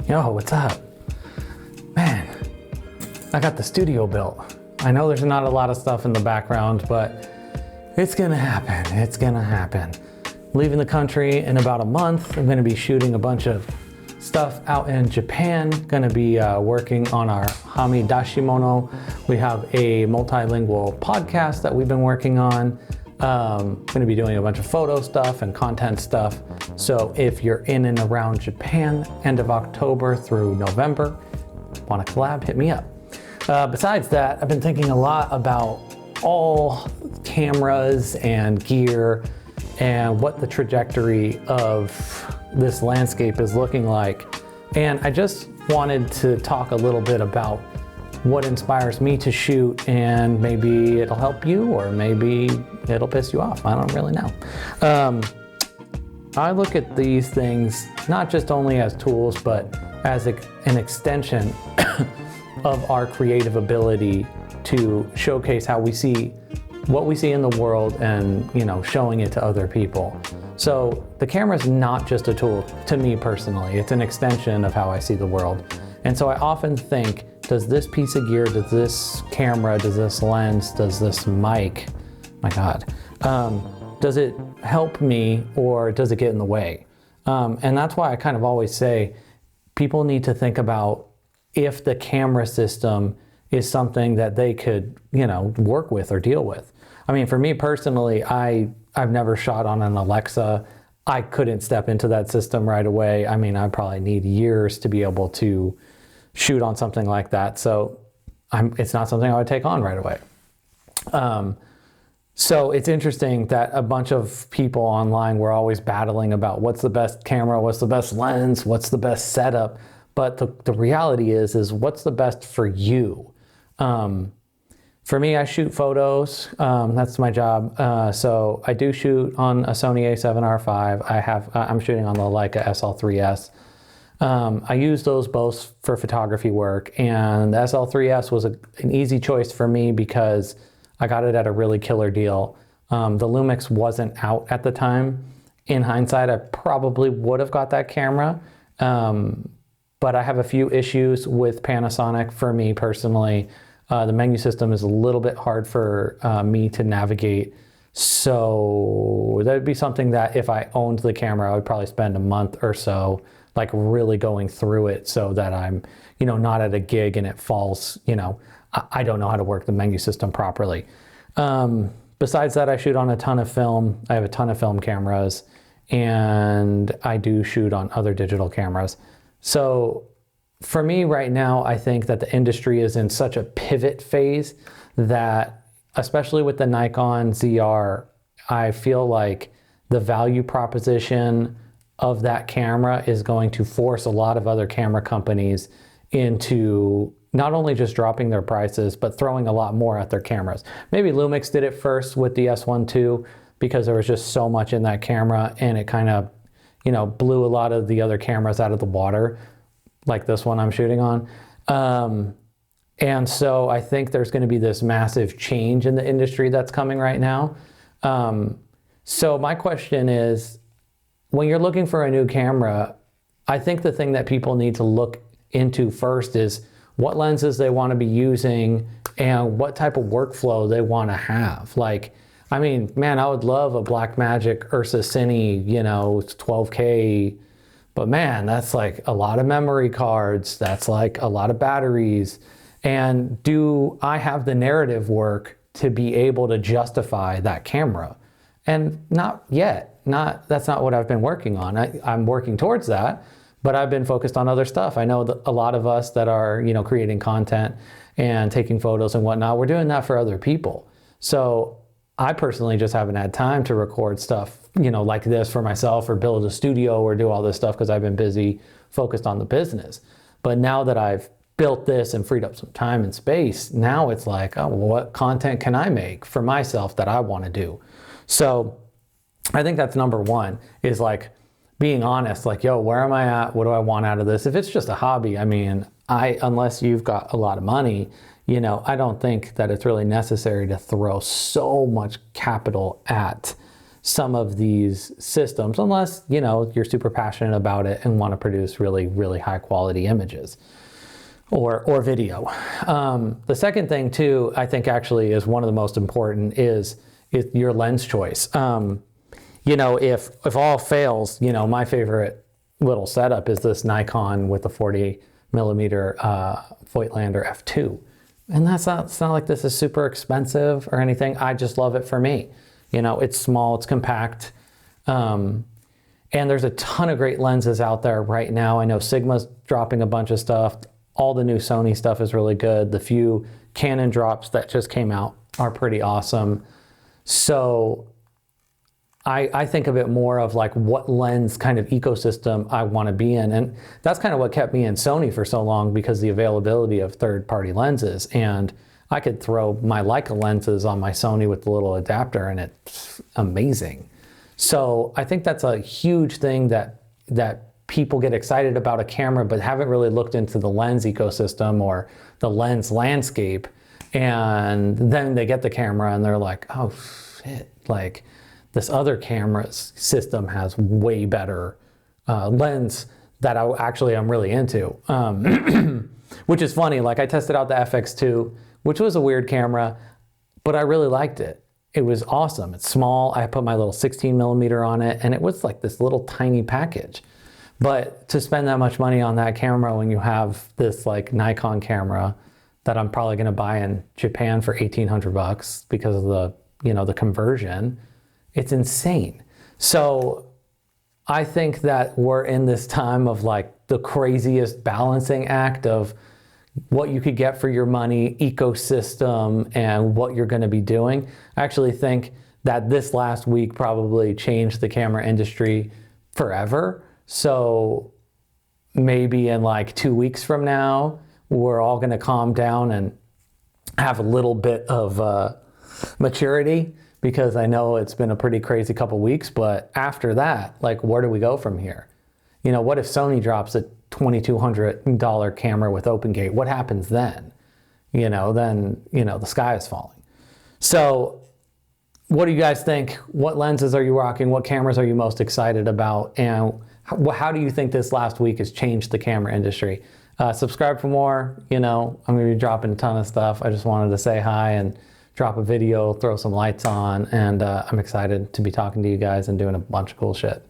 Yo, what's up? Man, I got the studio built. I know there's not a lot of stuff in the background, but it's gonna happen. It's gonna happen. Leaving the country in about a month. I'm gonna be shooting a bunch of stuff out in Japan. Gonna be working on our Hamidashimono. We have a multilingual podcast that we've been working on. Gonna be doing a bunch of photo stuff and content stuff. So if you're in and around Japan, end of October through November, want to collab, hit me up. Besides that, I've been thinking a lot about all cameras and gear and what the trajectory of this landscape is looking like. And I just wanted to talk a little bit about what inspires me to shoot, and maybe it'll help you or maybe it'll piss you off. I don't really know. I look at these things not just only as tools, but as an extension of our creative ability to showcase how we see what we see in the world and, you know, showing it to other people. So the camera is not just a tool to me personally, it's an extension of how I see the world. And so I often think, does this piece of gear, does this camera, does this lens, does this mic, my God, does it help me or does it get in the way? And that's why I kind of always say people need to think about if the camera system is something that they could, you know, work with or deal with. I mean, for me personally, I've never shot on an Alexa. I couldn't step into that system right away. I mean, I probably need years to be able to shoot on something like that. So it's not something I would take on right away. So it's interesting that a bunch of people online were always battling about what's the best camera, what's the best lens, what's the best setup. But the reality is what's the best for you? For me, I shoot photos. That's my job. So I do shoot on a Sony A7RV. I'm shooting on the Leica Sl3s. I use those both for photography work, and the Sl3s was an easy choice for me because I got it at a really killer deal. The Lumix wasn't out at the time. In hindsight, I probably would have got that camera, but I have a few issues with Panasonic for me personally. The menu system is a little bit hard for me to navigate. So that would be something that if I owned the camera, I would probably spend a month or so like really going through it so that I'm, you know, not at a gig and it falls, you know, I don't know how to work the menu system properly. Besides that, I shoot on a ton of film. I have a ton of film cameras, and I do shoot on other digital cameras. So for me right now, I think that the industry is in such a pivot phase that, especially with the Nikon ZR, I feel like the value proposition of that camera is going to force a lot of other camera companies into not only just dropping their prices, but throwing a lot more at their cameras. Maybe Lumix did it first with the S1 II because there was just so much in that camera and it kind of, you know, blew a lot of the other cameras out of the water, like this one I'm shooting on. And so I think there's going to be this massive change in the industry that's coming right now. So my question is, when you're looking for a new camera, I think the thing that people need to look into first is what lenses they want to be using and what type of workflow they want to have. Like, I mean, man, I would love a Blackmagic Ursa Cine, you know, it's 12K, but man, that's like a lot of memory cards. That's like a lot of batteries. And do I have the narrative work to be able to justify that camera? And not yet. That's not what I've been working on. I'm working towards that, but I've been focused on other stuff. I know that a lot of us that are, you know, creating content and taking photos and whatnot, we're doing that for other people. So I personally just haven't had time to record stuff, you know, like this for myself or build a studio or do all this stuff because I've been busy focused on the business. But now that I've built this and freed up some time and space, now it's like, oh, well, what content can I make for myself that I want to do? So I think that's number one, is like being honest, like, yo, where am I at? What do I want out of this? If it's just a hobby, I mean, unless you've got a lot of money, you know, I don't think that it's really necessary to throw so much capital at some of these systems, unless, you know, you're super passionate about it and want to produce really, really high quality images or video. The second thing too, I think actually is one of the most important is your lens choice. You know, if all fails, you know, my favorite little setup is this Nikon with a 40 millimeter Voigtlander f2. And it's not like this is super expensive or anything. I just love it for me. You know, it's small, it's compact. And there's a ton of great lenses out there right now. I know Sigma's dropping a bunch of stuff. All the new Sony stuff is really good. The few Canon drops that just came out are pretty awesome. So I think of it more of like what lens kind of ecosystem I want to be in. And that's kind of what kept me in Sony for so long, because the availability of third-party lenses. And I could throw my Leica lenses on my Sony with the little adapter and it's amazing. So I think that's a huge thing that people get excited about a camera but haven't really looked into the lens ecosystem or the lens landscape. And then they get the camera and they're like, oh shit, like this other camera system has way better lens that I'm really into. Which is funny, like I tested out the FX2, which was a weird camera, but I really liked it. It was awesome. It's small. I put my little 16 millimeter on it and it was like this little tiny package. But to spend that much money on that camera when you have this like Nikon camera that I'm probably gonna buy in Japan for 1,800 bucks because of the, you know, the conversion, it's insane. So I think that we're in this time of like the craziest balancing act of what you could get for your money, ecosystem, and what you're gonna be doing. I actually think that this last week probably changed the camera industry forever. So maybe in like 2 weeks from now, we're all gonna calm down and have a little bit of maturity, because I know it's been a pretty crazy couple weeks, but after that, like where do we go from here? You know, what if Sony drops a $2,200 camera with open gate? What happens then? You know, then, you know, the sky is falling. So what do you guys think? What lenses are you rocking? What cameras are you most excited about? And how do you think this last week has changed the camera industry? Subscribe for more. You know, I'm gonna be dropping a ton of stuff. I just wanted to say hi and drop a video, throw some lights on, and I'm excited to be talking to you guys and doing a bunch of cool shit.